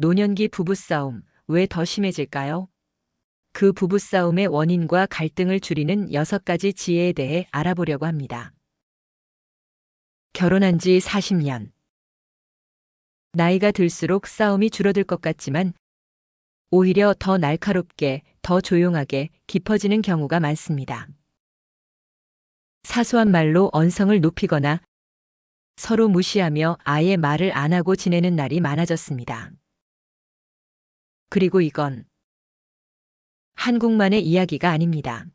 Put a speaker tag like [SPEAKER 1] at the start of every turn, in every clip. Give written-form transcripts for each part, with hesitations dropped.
[SPEAKER 1] 노년기 부부싸움, 왜 더 심해질까요? 그 부부싸움의 원인과 갈등을 줄이는 6가지 지혜에 대해 알아보려고 합니다. 결혼한 지 40년. 나이가 들수록 싸움이 줄어들 것 같지만 오히려 더 날카롭게, 더 조용하게 깊어지는 경우가 많습니다. 사소한 말로 언성을 높이거나 서로 무시하며 아예 말을 안 하고 지내는 날이 많아졌습니다. 그리고 이건 한국만의 이야기가 아닙니다.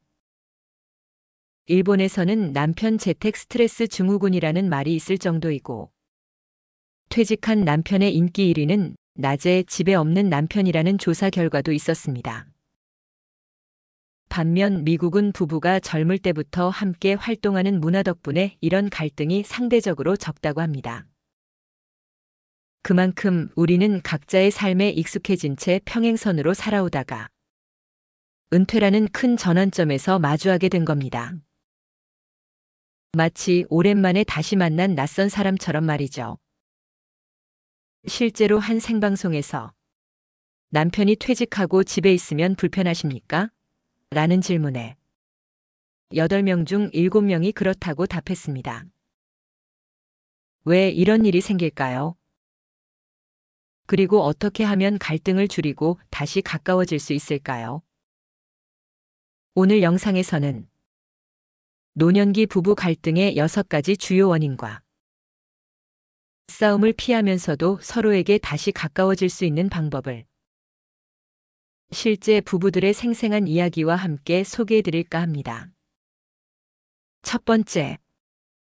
[SPEAKER 1] 일본에서는 남편 재택 스트레스 증후군이라는 말이 있을 정도이고, 퇴직한 남편의 인기 1위는 낮에 집에 없는 남편이라는 조사 결과도 있었습니다. 반면 미국은 부부가 젊을 때부터 함께 활동하는 문화 덕분에 이런 갈등이 상대적으로 적다고 합니다. 그만큼 우리는 각자의 삶에 익숙해진 채 평행선으로 살아오다가 은퇴라는 큰 전환점에서 마주하게 된 겁니다. 마치 오랜만에 다시 만난 낯선 사람처럼 말이죠. 실제로 한 생방송에서 남편이 퇴직하고 집에 있으면 불편하십니까? 라는 질문에 8명 중 7명이 그렇다고 답했습니다. 왜 이런 일이 생길까요? 그리고 어떻게 하면 갈등을 줄이고 다시 가까워질 수 있을까요? 오늘 영상에서는 노년기 부부 갈등의 6가지 주요 원인과 싸움을 피하면서도 서로에게 다시 가까워질 수 있는 방법을 실제 부부들의 생생한 이야기와 함께 소개해 드릴까 합니다. 첫 번째,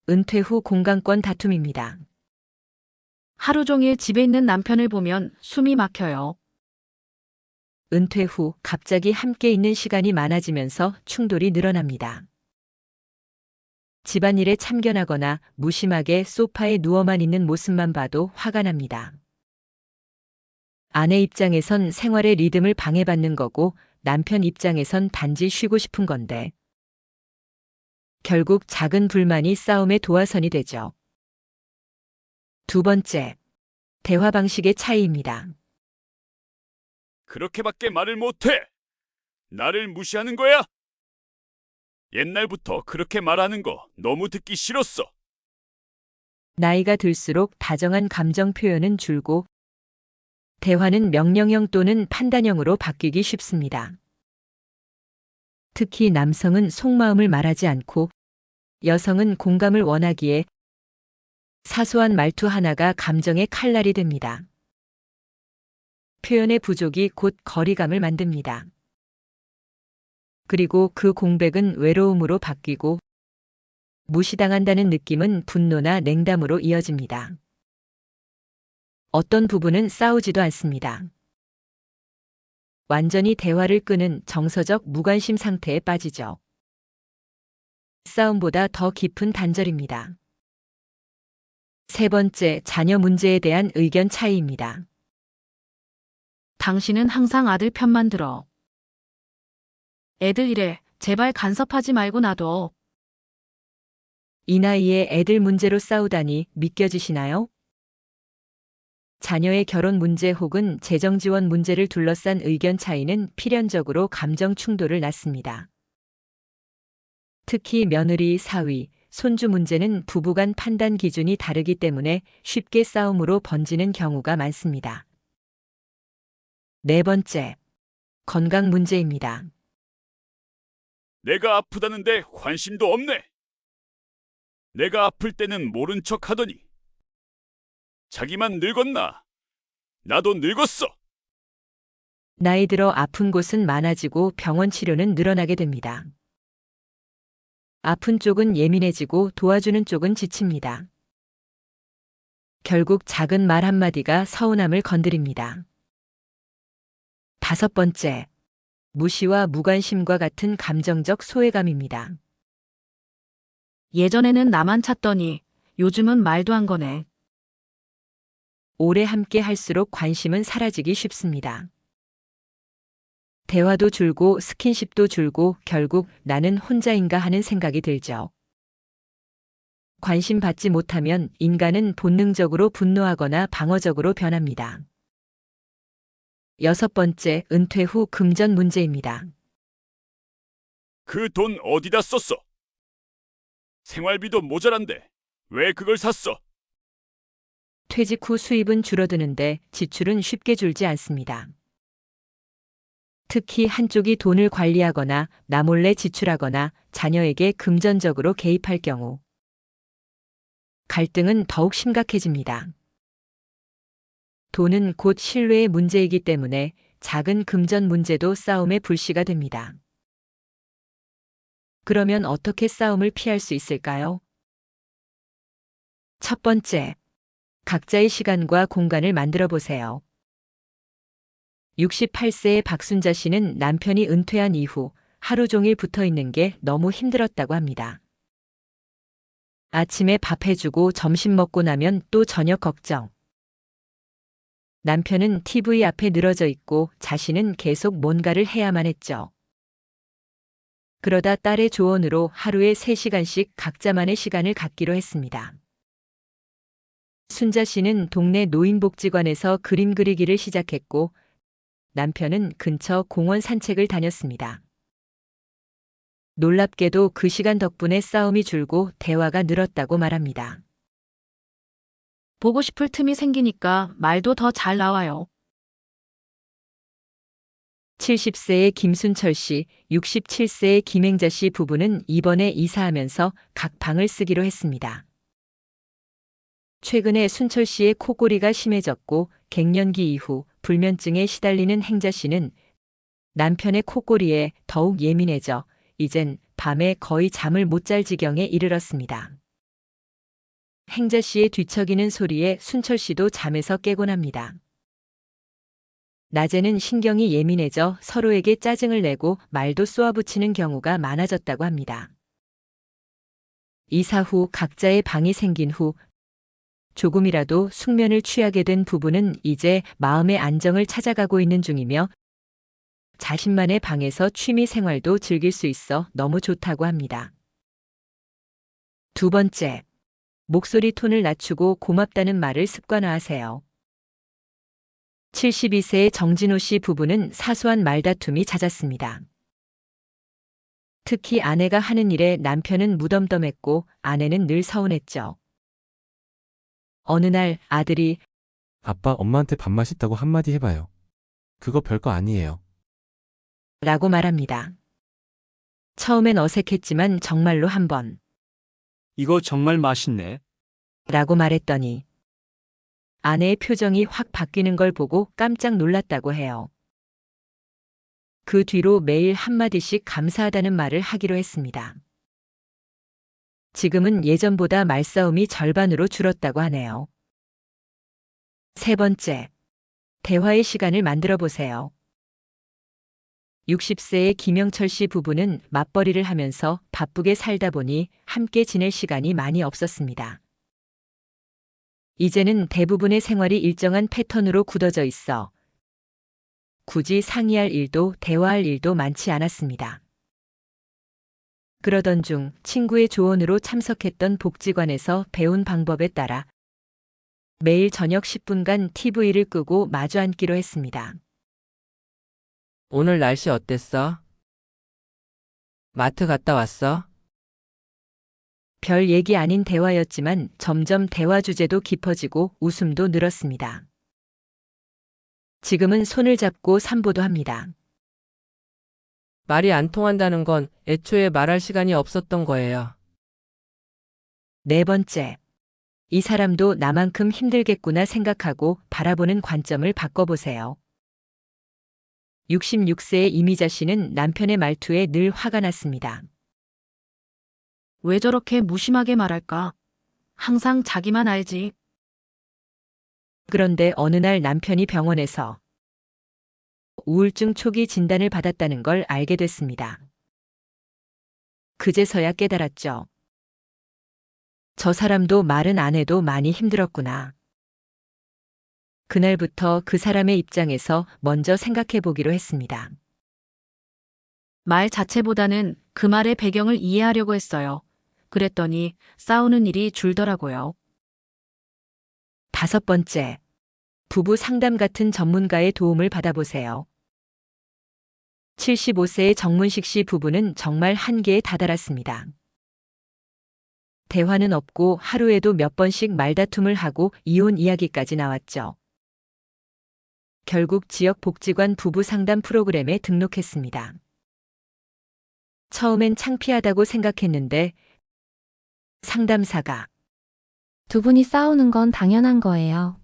[SPEAKER 1] 은퇴 후 공간권 다툼입니다.
[SPEAKER 2] 하루 종일 집에 있는 남편을 보면 숨이 막혀요.
[SPEAKER 1] 은퇴 후 갑자기 함께 있는 시간이 많아지면서 충돌이 늘어납니다. 집안일에 참견하거나 무심하게 소파에 누워만 있는 모습만 봐도 화가 납니다. 아내 입장에선 생활의 리듬을 방해받는 거고 남편 입장에선 단지 쉬고 싶은 건데 결국 작은 불만이 싸움의 도화선이 되죠. 두 번째, 대화 방식의 차이입니다.
[SPEAKER 3] 그렇게밖에 말을 못해. 나를 무시하는 거야? 옛날부터 그렇게 말하는 거 너무 듣기 싫었어.
[SPEAKER 1] 나이가 들수록 다정한 감정 표현은 줄고 대화는 명령형 또는 판단형으로 바뀌기 쉽습니다. 특히 남성은 속마음을 말하지 않고 여성은 공감을 원하기에 사소한 말투 하나가 감정의 칼날이 됩니다. 표현의 부족이 곧 거리감을 만듭니다. 그리고 그 공백은 외로움으로 바뀌고 무시당한다는 느낌은 분노나 냉담으로 이어집니다. 어떤 부부는 싸우지도 않습니다. 완전히 대화를 끄는 정서적 무관심 상태에 빠지죠. 싸움보다 더 깊은 단절입니다. 세 번째, 자녀 문제에 대한 의견 차이입니다.
[SPEAKER 2] 당신은 항상 아들 편만 들어. 애들 이래, 제발 간섭하지 말고 놔둬.
[SPEAKER 1] 이 나이에 애들 문제로 싸우다니 믿겨지시나요? 자녀의 결혼 문제 혹은 재정 지원 문제를 둘러싼 의견 차이는 필연적으로 감정 충돌을 낳습니다. 특히 며느리, 사위, 손주 문제는 부부 간 판단 기준이 다르기 때문에 쉽게 싸움으로 번지는 경우가 많습니다. 네 번째, 건강 문제입니다.
[SPEAKER 3] 내가 아프다는데 관심도 없네. 내가 아플 때는 모른 척 하더니 자기만 늙었나? 나도 늙었어.
[SPEAKER 1] 나이 들어 아픈 곳은 많아지고 병원 치료는 늘어나게 됩니다. 아픈 쪽은 예민해지고 도와주는 쪽은 지칩니다. 결국 작은 말 한마디가 서운함을 건드립니다. 다섯 번째, 무시와 무관심과 같은 감정적 소외감입니다.
[SPEAKER 2] 예전에는 나만 찾더니 요즘은 말도 안 거네.
[SPEAKER 1] 오래 함께 할수록 관심은 사라지기 쉽습니다. 대화도 줄고 스킨십도 줄고 결국 나는 혼자인가 하는 생각이 들죠. 관심 받지 못하면 인간은 본능적으로 분노하거나 방어적으로 변합니다. 여섯 번째, 은퇴 후 금전 문제입니다.
[SPEAKER 3] 그 돈 어디다 썼어? 생활비도 모자란데 왜 그걸 샀어?
[SPEAKER 1] 퇴직 후 수입은 줄어드는데 지출은 쉽게 줄지 않습니다. 특히 한쪽이 돈을 관리하거나 나몰래 지출하거나 자녀에게 금전적으로 개입할 경우 갈등은 더욱 심각해집니다. 돈은 곧 신뢰의 문제이기 때문에 작은 금전 문제도 싸움의 불씨가 됩니다. 그러면 어떻게 싸움을 피할 수 있을까요? 첫 번째, 각자의 시간과 공간을 만들어 보세요. 68세의 박순자 씨는 남편이 은퇴한 이후 하루 종일 붙어 있는 게 너무 힘들었다고 합니다. 아침에 밥 해주고 점심 먹고 나면 또 저녁 걱정. 남편은 TV 앞에 늘어져 있고 자신은 계속 뭔가를 해야만 했죠. 그러다 딸의 조언으로 하루에 3시간씩 각자만의 시간을 갖기로 했습니다. 순자 씨는 동네 노인복지관에서 그림 그리기를 시작했고 남편은 근처 공원 산책을 다녔습니다. 놀랍게도 그 시간 덕분에 싸움이 줄고 대화가 늘었다고 말합니다.
[SPEAKER 2] 보고 싶을 틈이 생기니까 말도 더 잘 나와요.
[SPEAKER 1] 70세의 김순철 씨, 67세의 김행자 씨 부부는 이번에 이사하면서 각 방을 쓰기로 했습니다. 최근에 순철 씨의 코골이가 심해졌고 갱년기 이후 불면증에 시달리는 행자 씨는 남편의 코골이에 더욱 예민해져 이젠 밤에 거의 잠을 못 잘 지경에 이르렀습니다. 행자 씨의 뒤척이는 소리에 순철 씨도 잠에서 깨곤 합니다. 낮에는 신경이 예민해져 서로에게 짜증을 내고 말도 쏘아붙이는 경우가 많아졌다고 합니다. 이사 후 각자의 방이 생긴 후 조금이라도 숙면을 취하게 된 부부는 이제 마음의 안정을 찾아가고 있는 중이며 자신만의 방에서 취미 생활도 즐길 수 있어 너무 좋다고 합니다. 두 번째, 목소리 톤을 낮추고 고맙다는 말을 습관화하세요. 72세의 정진호 씨 부부는 사소한 말다툼이 잦았습니다. 특히 아내가 하는 일에 남편은 무덤덤했고 아내는 늘 서운했죠. 어느 날 아들이
[SPEAKER 4] 아빠, 엄마한테 밥 맛있다고 한마디 해봐요. 그거 별거 아니에요.
[SPEAKER 1] 라고 말합니다. 처음엔 어색했지만 정말로 한번
[SPEAKER 5] 이거 정말 맛있네.
[SPEAKER 1] 라고 말했더니 아내의 표정이 확 바뀌는 걸 보고 깜짝 놀랐다고 해요. 그 뒤로 매일 한마디씩 감사하다는 말을 하기로 했습니다. 지금은 예전보다 말싸움이 절반으로 줄었다고 하네요. 세 번째, 대화의 시간을 만들어 보세요. 60세의 김영철 씨 부부는 맞벌이를 하면서 바쁘게 살다 보니 함께 지낼 시간이 많이 없었습니다. 이제는 대부분의 생활이 일정한 패턴으로 굳어져 있어 굳이 상의할 일도 대화할 일도 많지 않았습니다. 그러던 중 친구의 조언으로 참석했던 복지관에서 배운 방법에 따라 매일 저녁 10분간 TV를 끄고 마주 앉기로 했습니다.
[SPEAKER 6] 오늘 날씨 어땠어? 마트 갔다 왔어?
[SPEAKER 1] 별 얘기 아닌 대화였지만 점점 대화 주제도 깊어지고 웃음도 늘었습니다. 지금은 손을 잡고 산보도 합니다.
[SPEAKER 6] 말이 안 통한다는 건 애초에 말할 시간이 없었던 거예요.
[SPEAKER 1] 네 번째, 이 사람도 나만큼 힘들겠구나 생각하고 바라보는 관점을 바꿔보세요. 66세의 이미자 씨는 남편의 말투에 늘 화가 났습니다.
[SPEAKER 2] 왜 저렇게 무심하게 말할까? 항상 자기만 알지.
[SPEAKER 1] 그런데 어느 날 남편이 병원에서 우울증 초기 진단을 받았다는 걸 알게 됐습니다. 그제서야 깨달았죠. 저 사람도 말은 안 해도 많이 힘들었구나. 그날부터 그 사람의 입장에서 먼저 생각해 보기로 했습니다.
[SPEAKER 2] 말 자체보다는 그 말의 배경을 이해하려고 했어요. 그랬더니 싸우는 일이 줄더라고요.
[SPEAKER 1] 다섯 번째, 부부 상담 같은 전문가의 도움을 받아보세요. 75세의 정문식 씨 부부는 정말 한계에 다다랐습니다. 대화는 없고 하루에도 몇 번씩 말다툼을 하고 이혼 이야기까지 나왔죠. 결국 지역 복지관 부부 상담 프로그램에 등록했습니다. 처음엔 창피하다고 생각했는데 상담사가
[SPEAKER 7] 두 분이 싸우는 건 당연한 거예요.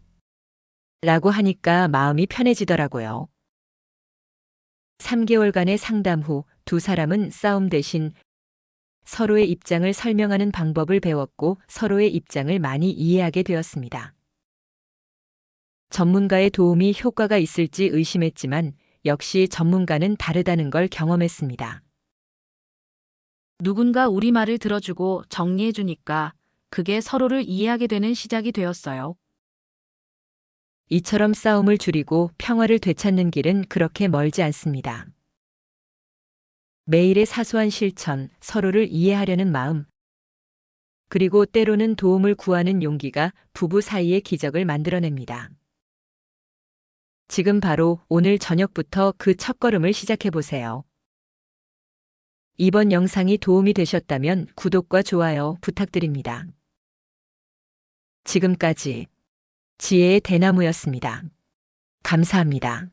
[SPEAKER 1] 라고 하니까 마음이 편해지더라고요. 3개월간의 상담 후 두 사람은 싸움 대신 서로의 입장을 설명하는 방법을 배웠고 서로의 입장을 많이 이해하게 되었습니다. 전문가의 도움이 효과가 있을지 의심했지만 역시 전문가는 다르다는 걸 경험했습니다.
[SPEAKER 2] 누군가 우리 말을 들어주고 정리해주니까 그게 서로를 이해하게 되는 시작이 되었어요.
[SPEAKER 1] 이처럼 싸움을 줄이고 평화를 되찾는 길은 그렇게 멀지 않습니다. 매일의 사소한 실천, 서로를 이해하려는 마음, 그리고 때로는 도움을 구하는 용기가 부부 사이의 기적을 만들어냅니다. 지금 바로 오늘 저녁부터 그 첫걸음을 시작해보세요. 이번 영상이 도움이 되셨다면 구독과 좋아요 부탁드립니다. 지금까지 지혜의 대나무였습니다. 감사합니다.